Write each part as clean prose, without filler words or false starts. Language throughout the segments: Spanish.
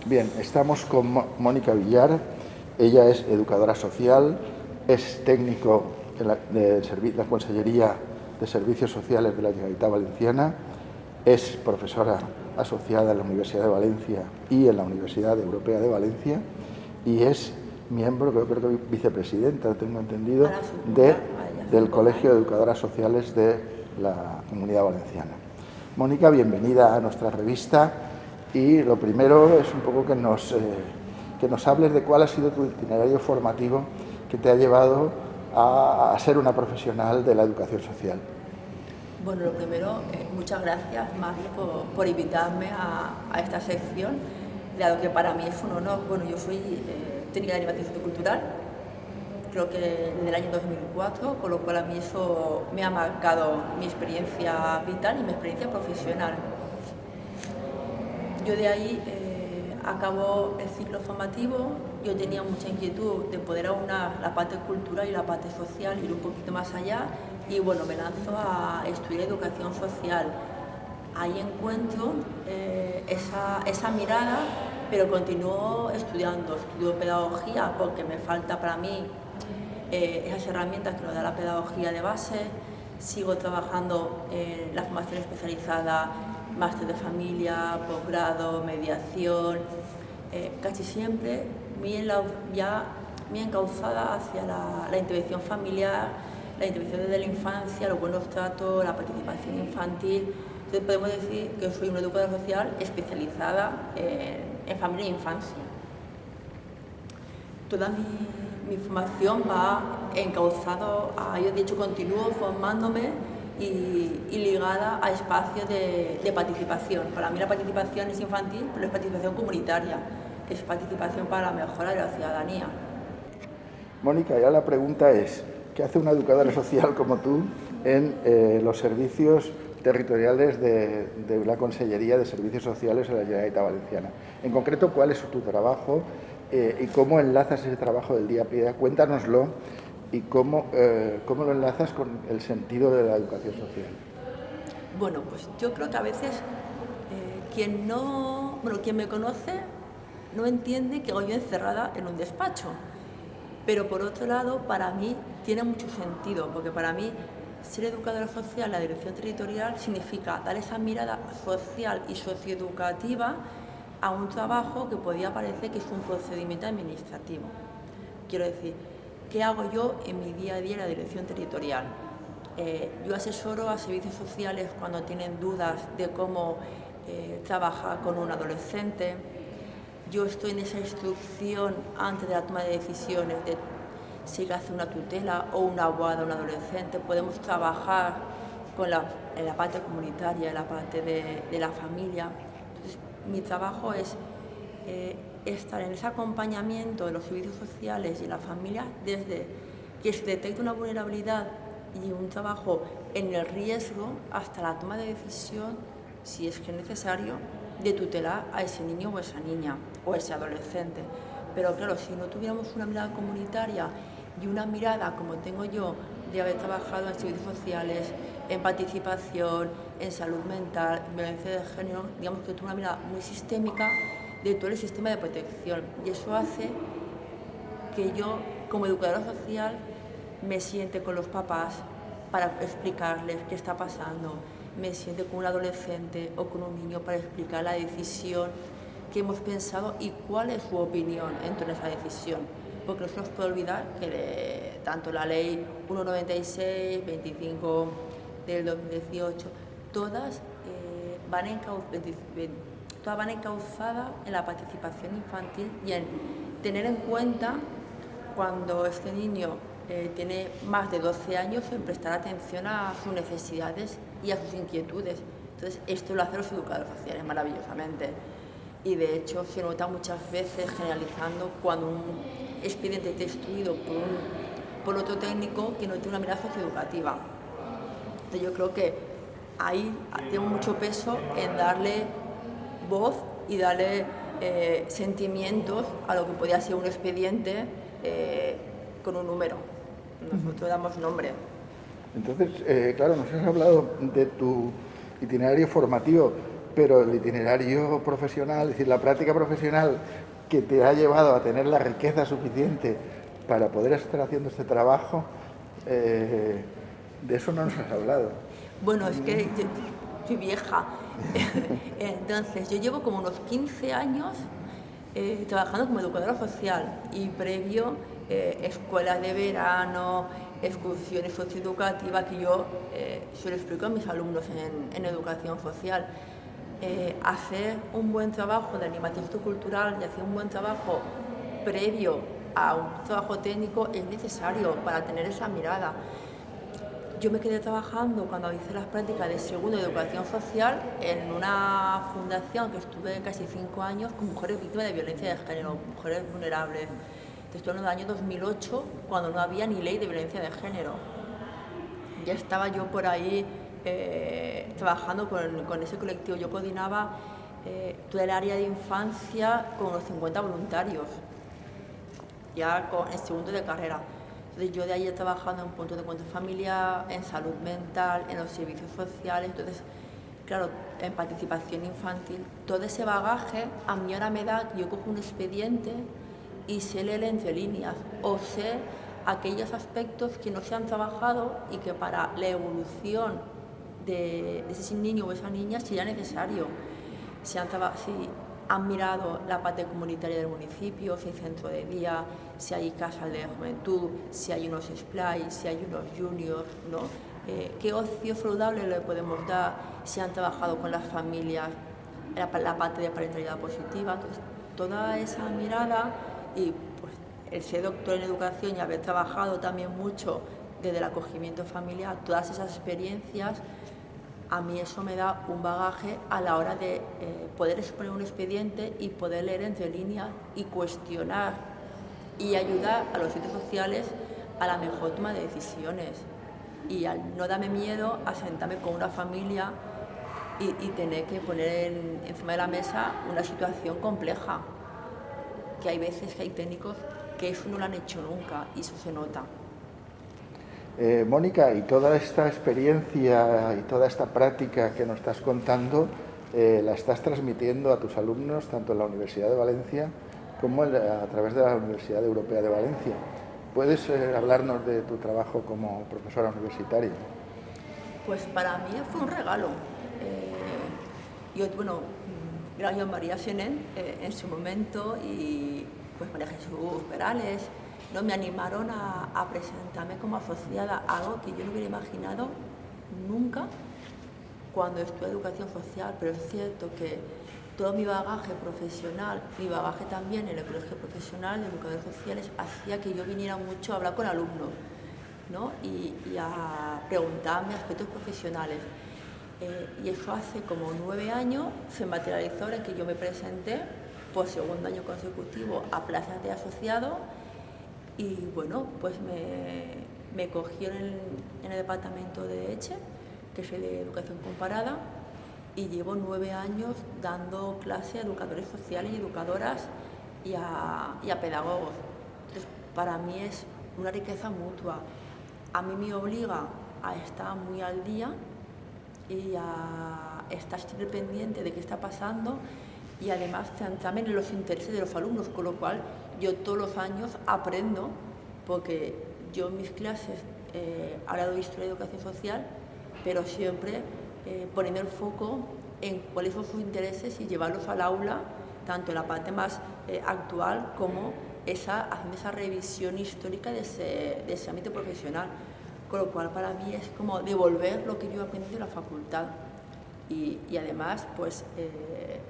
Bien, estamos con Mónica Villar. Ella es educadora social, es técnico en la Consellería de Servicios Sociales de la Generalitat Valenciana, es profesora asociada en la Universidad de Valencia y en la Universidad Europea de Valencia y es miembro, creo que vicepresidenta, tengo entendido, del Colegio de Educadoras Sociales de la Comunidad Valenciana. Mónica, bienvenida a nuestra revista. Y lo primero es un poco que nos hables de cuál ha sido tu itinerario formativo que te ha llevado a ser una profesional de la educación social. Bueno, lo primero, muchas gracias, Maggie, por invitarme a esta sección, dado que para mí es un honor. Bueno, yo soy técnica de animación cultural, creo que desde el año 2004, con lo cual a mí eso me ha marcado mi experiencia vital y mi experiencia profesional. Yo de ahí acabo el ciclo formativo. Yo tenía mucha inquietud de poder aunar la parte cultural y la parte social, ir un poquito más allá, y bueno, me lanzo a estudiar educación social. Ahí encuentro esa mirada, pero continúo estudiando, estudio pedagogía porque me falta para mí esas herramientas que nos da la pedagogía de base. Sigo trabajando en la formación especializada, máster de familia, posgrado, mediación, casi siempre muy encauzada hacia la intervención familiar, la intervención desde la infancia, los buenos tratos, la participación infantil. Entonces podemos decir que soy una educadora social especializada en familia e infancia. Toda mi formación va encauzado yo de hecho continúo formándome y ligada a espacios de participación. Para mí la participación es infantil, pero es participación comunitaria, es participación para la mejora de la ciudadanía. Mónica, ya la pregunta es, ¿qué hace una educadora social como tú en los servicios territoriales de la Consellería de Servicios Sociales de la Generalitat Valenciana? En concreto, ¿cuál es tu trabajo y cómo enlazas ese trabajo del día a día? Cuéntanoslo y cómo lo enlazas con el sentido de la educación social. Bueno, pues yo creo que a veces quien me conoce no entiende que voy yo encerrada en un despacho. Pero por otro lado, para mí tiene mucho sentido, porque para mí ser educadora social en la dirección territorial significa dar esa mirada social y socioeducativa a un trabajo que podría parecer que es un procedimiento administrativo. Quiero decir, ¿qué hago yo en mi día a día en la dirección territorial? Yo asesoro a servicios sociales cuando tienen dudas de cómo trabajar con un adolescente. Yo estoy en esa instrucción antes de la toma de decisiones de si hay que hacer una tutela o una boda a un adolescente. Podemos trabajar en la parte comunitaria, en la parte de la familia. Entonces, mi trabajo es estar en ese acompañamiento de los servicios sociales y la familia desde que se detecta una vulnerabilidad y un trabajo en el riesgo hasta la toma de decisión, si es que es necesario, de tutelar a ese niño o esa niña o ese adolescente. Pero claro, si no tuviéramos una mirada comunitaria y una mirada como tengo yo de haber trabajado en servicios sociales, en participación, en salud mental, en violencia de género, digamos que tengo una mirada muy sistémica de todo el sistema de protección, y eso hace que yo como educadora social me siente con los papás para explicarles qué está pasando, me siente con un adolescente o con un niño para explicar la decisión que hemos pensado y cuál es su opinión en torno a esa decisión. Porque no se nos puede olvidar que tanto la ley 196, 25 del 2018, todas van encauzadas en la participación infantil y en tener en cuenta cuando este niño tiene más de 12 años, en prestar atención a sus necesidades y a sus inquietudes. Entonces, esto lo hacen los educadores sociales maravillosamente. Y de hecho, se nota muchas veces, generalizando, cuando un expediente está instruido por otro técnico que no tiene una mirada socioeducativa. Entonces, yo creo que ahí tengo mucho peso en darle voz y darle sentimientos a lo que podía ser un expediente con un número. Nosotros damos nombre. Entonces, claro, nos has hablado de tu itinerario formativo, pero el itinerario profesional, es decir, la práctica profesional que te ha llevado a tener la riqueza suficiente para poder estar haciendo este trabajo, de eso no nos has hablado. Bueno, es que yo soy vieja, entonces yo llevo como unos 15 años trabajando como educadora social y previo escuelas de verano, excursiones socioeducativas que yo se lo explico a mis alumnos en educación social. Hacer un buen trabajo de animación cultural y hacer un buen trabajo previo a un trabajo técnico es necesario para tener esa mirada. Yo me quedé trabajando cuando hice las prácticas de segundo de educación social en una fundación que estuve casi 5 años con mujeres víctimas de violencia de género, mujeres vulnerables. Esto en el año 2008, cuando no había ni ley de violencia de género. Ya estaba yo por ahí trabajando con ese colectivo. Yo coordinaba todo el área de infancia con unos 50 voluntarios, ya en segundo de carrera. Entonces yo de ahí he trabajado en puntos de encuentro familiar, en salud mental, en los servicios sociales. Entonces, claro, en participación infantil, todo ese bagaje a mí ahora me da que yo cojo un expediente y sé leer entre líneas o sé aquellos aspectos que no se han trabajado y que para la evolución de ese niño o esa niña sería necesario. Si han mirado la parte comunitaria del municipio, si hay centro de día, si hay casas de juventud, si hay unos splay, si hay unos juniors, ¿no? ¿Qué ocio saludable le podemos dar? Si han trabajado con las familias, la parte de parentalidad positiva. Entonces, toda esa mirada y pues, el ser doctor en educación y haber trabajado también mucho desde el acogimiento familiar, todas esas experiencias, a mí eso me da un bagaje a la hora de poder exponer un expediente y poder leer entre líneas y cuestionar y ayudar a los sitios sociales a la mejor toma de decisiones y al no darme miedo a sentarme con una familia y tener que poner encima de la mesa una situación compleja, que hay veces que hay técnicos que eso no lo han hecho nunca y eso se nota. Mónica, y toda esta experiencia y toda esta práctica que nos estás contando, la estás transmitiendo a tus alumnos tanto en la Universidad de Valencia como a través de la Universidad Europea de Valencia. ¿Puedes hablarnos de tu trabajo como profesora universitaria? Pues para mí fue un regalo. Yo, bueno, gracias a María Senén en su momento y pues María Jesús Perales, ¿no? Me animaron a presentarme como asociada a algo que yo no hubiera imaginado nunca cuando estudié educación social, pero es cierto que todo mi bagaje profesional, mi bagaje también en el colegio profesional de educadores sociales, hacía que yo viniera mucho a hablar con alumnos, ¿no? y a preguntarme aspectos profesionales. Y eso hace como 9 años se materializó en que yo me presenté por segundo año consecutivo a plazas de asociado y bueno, pues me cogieron en el departamento de ECHE, que es el de educación comparada, y llevo 9 años dando clase a educadores sociales y educadoras y a pedagogos. Entonces, para mí es una riqueza mutua. A mí me obliga a estar muy al día y a estar siempre pendiente de qué está pasando y además centrarme en los intereses de los alumnos, con lo cual yo todos los años aprendo, porque yo en mis clases ahora doy historia de educación social, pero siempre poniendo el foco en cuáles son sus intereses y llevarlos al aula, tanto en la parte más actual como haciendo esa revisión histórica de ese ámbito profesional. Con lo cual para mí es como devolver lo que yo he aprendido en la facultad y además pues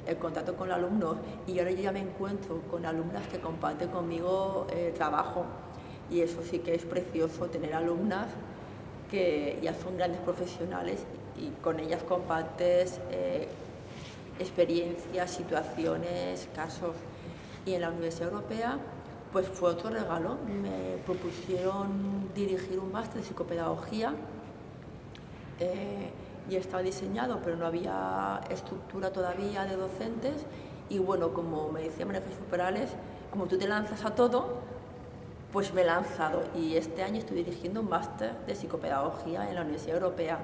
el contacto con los alumnos, y ahora yo ya me encuentro con alumnas que comparten conmigo trabajo y eso sí que es precioso, tener alumnas que ya son grandes profesionales y con ellas compartes experiencias, situaciones, casos. Y en la Universidad Europea pues fue otro regalo, me propusieron dirigir un máster de psicopedagogía y estaba diseñado, pero no había estructura todavía de docentes y bueno, como me decía María Jesús Perales, como tú te lanzas a todo, pues me he lanzado y este año estoy dirigiendo un máster de psicopedagogía en la Universidad Europea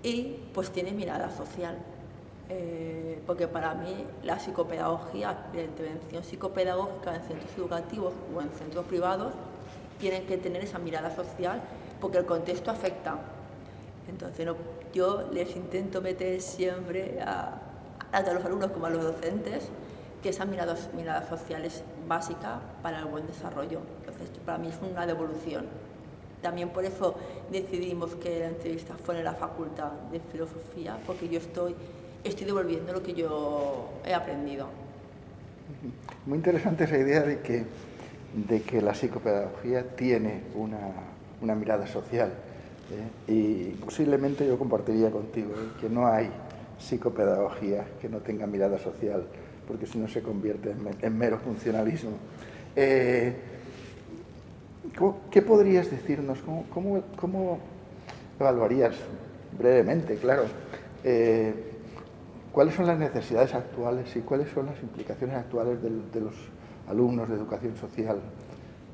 y pues tiene mirada social porque para mí la psicopedagogía, la intervención psicopedagógica en centros educativos o en centros privados tienen que tener esa mirada social porque el contexto afecta. Entonces yo les intento meter siempre tanto a los alumnos como a los docentes que esa mirada social es básica para el buen desarrollo. Entonces para mí es una devolución. También por eso decidimos que la entrevista fuera en la Facultad de Filosofía, porque yo estoy devolviendo lo que yo he aprendido. Muy interesante esa idea de que la psicopedagogía tiene una mirada social. Y posiblemente yo compartiría contigo que no hay psicopedagogía que no tenga mirada social, porque si no se convierte en mero funcionalismo. ¿Qué podrías decirnos? ¿Cómo evaluarías brevemente, claro, cuáles son las necesidades actuales y cuáles son las implicaciones actuales de los alumnos de educación social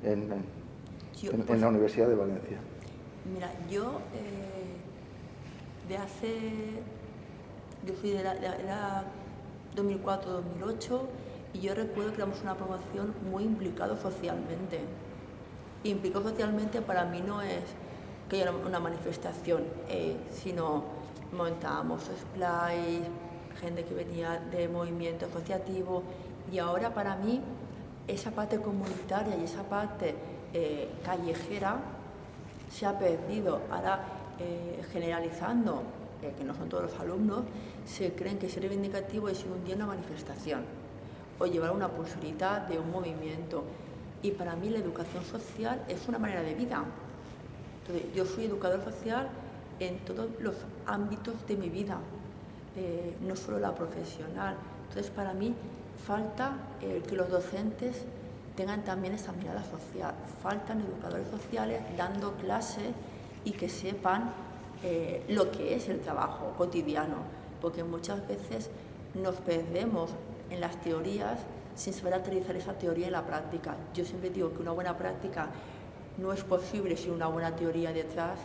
en la Universidad de Valencia? Mira, yo fui de la 2004-2008 y yo recuerdo que éramos una promoción muy implicados socialmente. Implicado socialmente para mí no es que haya una manifestación, sino montábamos splays, gente que venía de movimiento asociativo, y ahora para mí esa parte comunitaria y esa parte callejera se ha perdido. Ahora, generalizando, que no son todos los alumnos, se creen que ser reivindicativo es ir un día a una manifestación o llevar una pulserita de un movimiento. Y para mí la educación social es una manera de vida. Entonces, yo soy educador social en todos los ámbitos de mi vida, no solo la profesional. Entonces, para mí falta que los docentes tengan también esa mirada social. Faltan educadores sociales dando clases y que sepan lo que es el trabajo cotidiano, porque muchas veces nos perdemos en las teorías sin saber aterrizar esa teoría en la práctica. Yo siempre digo que una buena práctica no es posible sin una buena teoría detrás,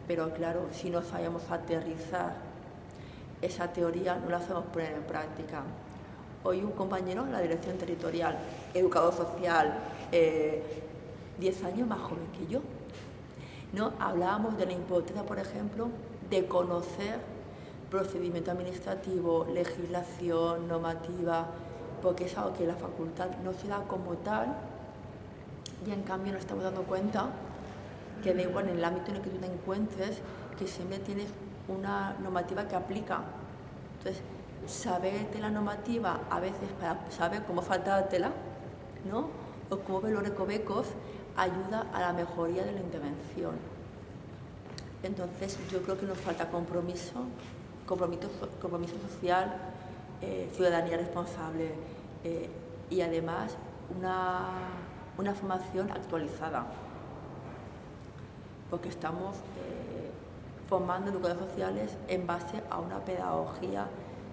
pero claro, si no sabemos aterrizar esa teoría, no la hacemos poner en práctica. Hoy un compañero en la dirección territorial, educador social, 10 años más joven que yo, ¿no? Hablábamos de la importancia, por ejemplo, de conocer procedimiento administrativo, legislación, normativa, porque es algo que la facultad no se da como tal, y en cambio nos estamos dando cuenta que da igual en el ámbito en el que tú te encuentres, que siempre tienes una normativa que aplica. Entonces, saberte la normativa a veces para saber cómo faltártela, ¿no? O cómo ver los recovecos, ayuda a la mejoría de la intervención. Entonces, yo creo que nos falta compromiso social, ciudadanía responsable y además una formación actualizada, porque estamos formando educadores sociales en base a una pedagogía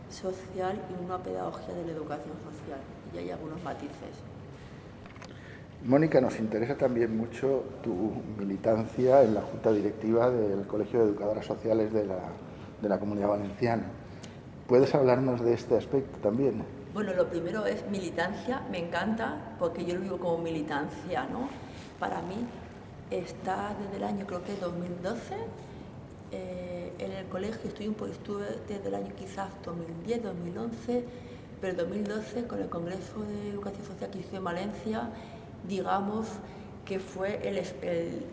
social y una pedagogía de la educación social, y hay algunos matices. Mónica, nos interesa también mucho tu militancia en la Junta Directiva del Colegio de Educadoras Sociales de la Comunidad Valenciana. ¿Puedes hablarnos de este aspecto también? Bueno, lo primero es militancia, me encanta, porque yo lo vivo como militancia, ¿no? Para mí está desde el año, creo que 2012, en el colegio estuve desde el año quizás 2010, 2011, pero 2012 con el Congreso de Educación Social que hice en Valencia, digamos que fue el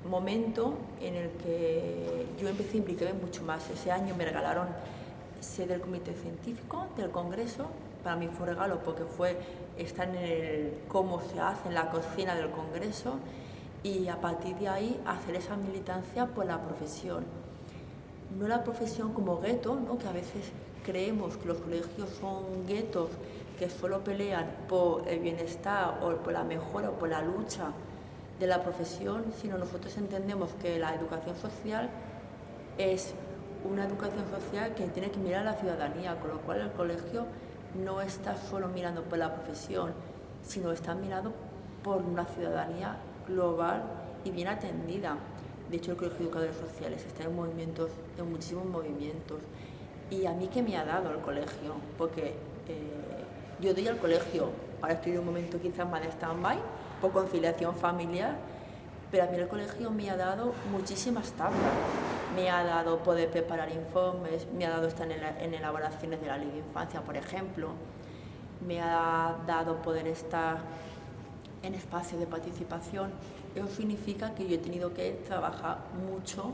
momento en el que yo empecé a implicarme mucho más. Ese año me regalaron sede del comité científico del Congreso. Para mí fue un regalo porque fue estar en cómo se hace en la cocina del Congreso, y a partir de ahí hacer esa militancia por la profesión. No la profesión como gueto, ¿no? Que a veces creemos que los colegios son guetos que solo pelean por el bienestar o por la mejora o por la lucha de la profesión, sino nosotros entendemos que la educación social es una educación social que tiene que mirar a la ciudadanía, con lo cual el colegio no está solo mirando por la profesión, sino está mirando por una ciudadanía global y bien atendida. De hecho, el Colegio de Educadores Sociales está en muchísimos movimientos. ¿Y a mí qué me ha dado el colegio? Porque yo doy al colegio, ahora estoy en un momento quizás más de stand-by, por conciliación familiar, pero a mí el colegio me ha dado muchísimas tablas. Me ha dado poder preparar informes, me ha dado estar en elaboraciones de la ley de infancia, por ejemplo, me ha dado poder estar en espacios de participación. Eso significa que yo he tenido que trabajar mucho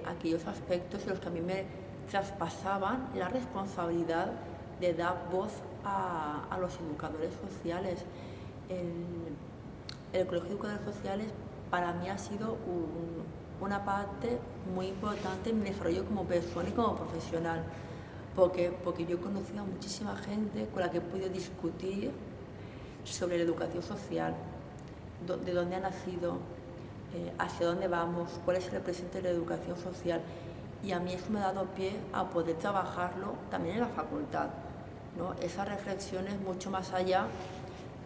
aquellos aspectos en los que a mí me traspasaban la responsabilidad de dar voz a los educadores sociales. El Colegio de Educadores Sociales para mí ha sido una parte muy importante en mi desarrollo como persona y como profesional, porque yo he conocido a muchísima gente con la que he podido discutir sobre la educación social, de dónde ha nacido, hacia dónde vamos, cuál es el presente de la educación social, y a mí eso me ha dado pie a poder trabajarlo también en la facultad, ¿no? Esas reflexiones mucho más allá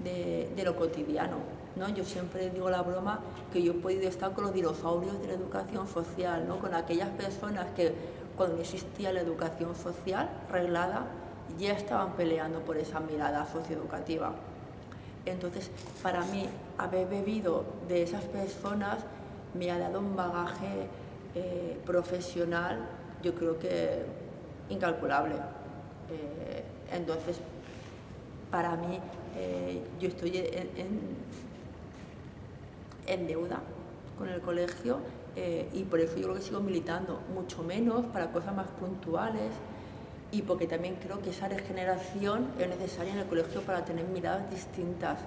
de lo cotidiano, ¿no? Yo siempre digo la broma que yo he podido estar con los dinosaurios de la educación social, ¿no? Con aquellas personas que cuando no existía la educación social reglada ya estaban peleando por esa mirada socioeducativa. Entonces, para mí, haber bebido de esas personas me ha dado un bagaje profesional, yo creo que incalculable. Entonces, para mí, yo estoy en deuda con el colegio y por eso yo creo que sigo militando, mucho menos para cosas más puntuales, y porque también creo que esa regeneración es necesaria en el colegio para tener miradas distintas,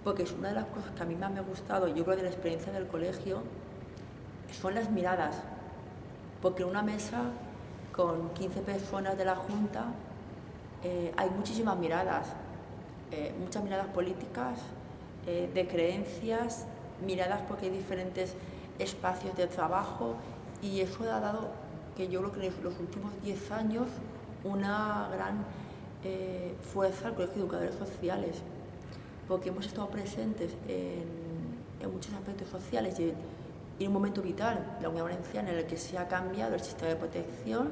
porque es una de las cosas que a mí más me ha gustado, yo creo, de la experiencia del colegio, son las miradas, porque en una mesa con 15 personas de la Junta hay muchísimas miradas, muchas miradas políticas, de creencias, miradas porque hay diferentes espacios de trabajo, y eso ha dado que yo creo que en los últimos 10 años una gran fuerza al Colegio de Educadores Sociales, porque hemos estado presentes en muchos aspectos sociales y en un momento vital de la Comunidad Valenciana en el que se ha cambiado el sistema de protección,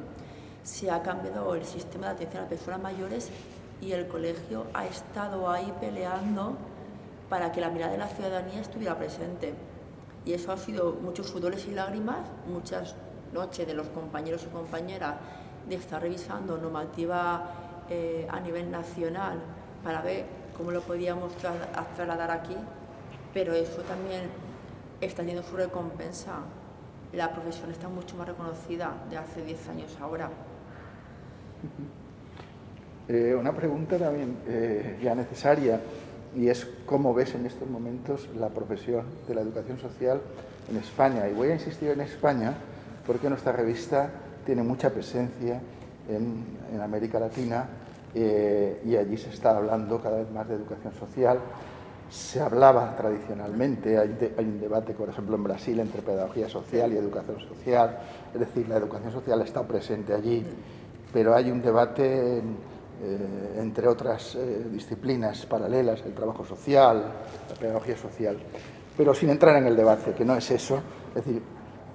se ha cambiado el sistema de atención a personas mayores, y el colegio ha estado ahí peleando para que la mirada de la ciudadanía estuviera presente. Y eso ha sido muchos sudores y lágrimas, muchas noches de los compañeros y compañeras de estar revisando normativa a nivel nacional para ver cómo lo podíamos trasladar aquí, pero eso también está teniendo su recompensa. La profesión está mucho más reconocida de hace 10 años ahora. Una pregunta también ya necesaria, y es cómo ves en estos momentos la profesión de la educación social en España. Y voy a insistir en España porque nuestra revista tiene mucha presencia en América Latina y allí se está hablando cada vez más de educación social. Se hablaba tradicionalmente, hay un debate, por ejemplo, en Brasil entre pedagogía social y educación social, es decir, la educación social ha estado presente allí, pero hay un debate entre otras disciplinas paralelas, el trabajo social, la pedagogía social, pero sin entrar en el debate, que no es eso. Es decir,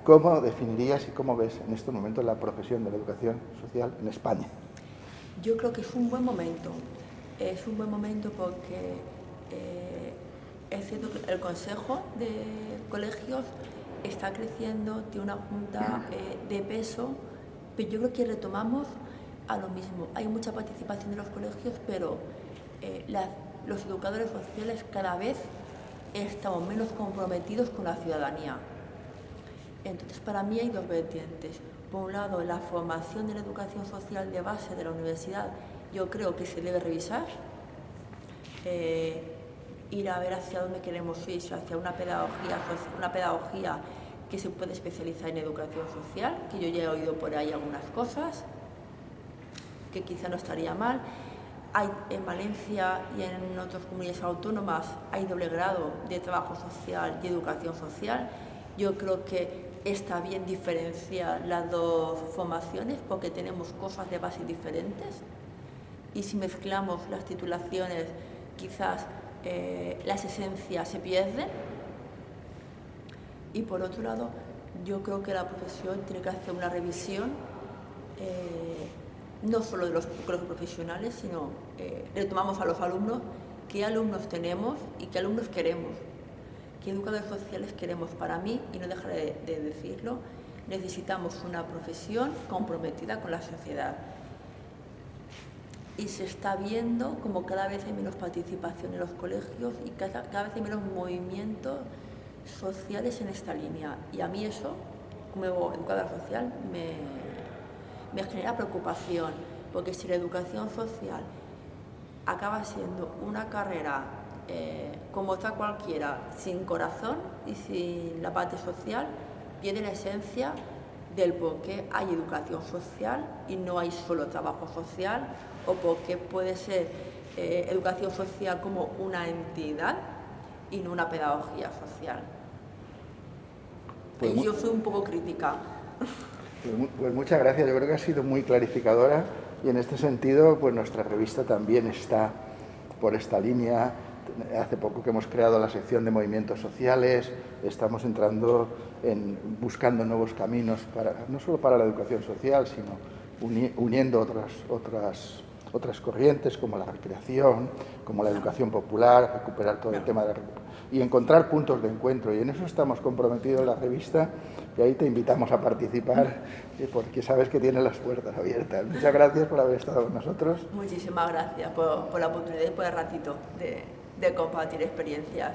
¿cómo definirías y cómo ves en estos momentos la profesión de la educación social en España? Yo creo que es un buen momento porque es cierto que el Consejo de Colegios está creciendo, tiene una junta de peso, pero yo creo que retomamos a lo mismo. Hay mucha participación de los colegios, pero los educadores sociales cada vez estamos menos comprometidos con la ciudadanía. Entonces, para mí hay dos vertientes. Por un lado, la formación de la educación social de base de la universidad, yo creo que se debe revisar, ir a ver hacia dónde queremos ir, hacia una pedagogía que se puede especializar en educación social, que yo ya he oído por ahí algunas cosas, que quizá no estaría mal. Hay en Valencia y en otras comunidades autónomas hay doble grado de trabajo social y educación social. Yo creo que está bien diferenciar las dos formaciones porque tenemos cosas de base diferentes, y si mezclamos las titulaciones quizás las esencias se pierden. Y por otro lado, yo creo que la profesión tiene que hacer una revisión no solo de los colegios profesionales, sino retomamos a los alumnos, qué alumnos tenemos y qué alumnos queremos, qué educadores sociales queremos. Para mí, y no dejaré de decirlo, necesitamos una profesión comprometida con la sociedad. Y se está viendo como cada vez hay menos participación en los colegios y cada vez hay menos movimientos sociales en esta línea. Y a mí eso, como educadora social, me genera preocupación, porque si la educación social acaba siendo una carrera como otra cualquiera, sin corazón y sin la parte social, pierde la esencia del por qué hay educación social y no hay solo trabajo social, o por qué puede ser educación social como una entidad y no una pedagogía social. Pues yo soy un poco crítica. Pues muchas gracias, yo creo que ha sido muy clarificadora y en este sentido pues nuestra revista también está por esta línea. Hace poco que hemos creado la sección de movimientos sociales, estamos entrando buscando nuevos caminos, no solo para la educación social, sino uniendo otras corrientes como la recreación, como la educación popular, recuperar todo el tema de y encontrar puntos de encuentro. Y en eso estamos comprometidos en la revista y ahí te invitamos a participar porque sabes que tienes las puertas abiertas. Muchas gracias por haber estado con nosotros. Muchísimas gracias por la oportunidad y por el ratito de compartir experiencias.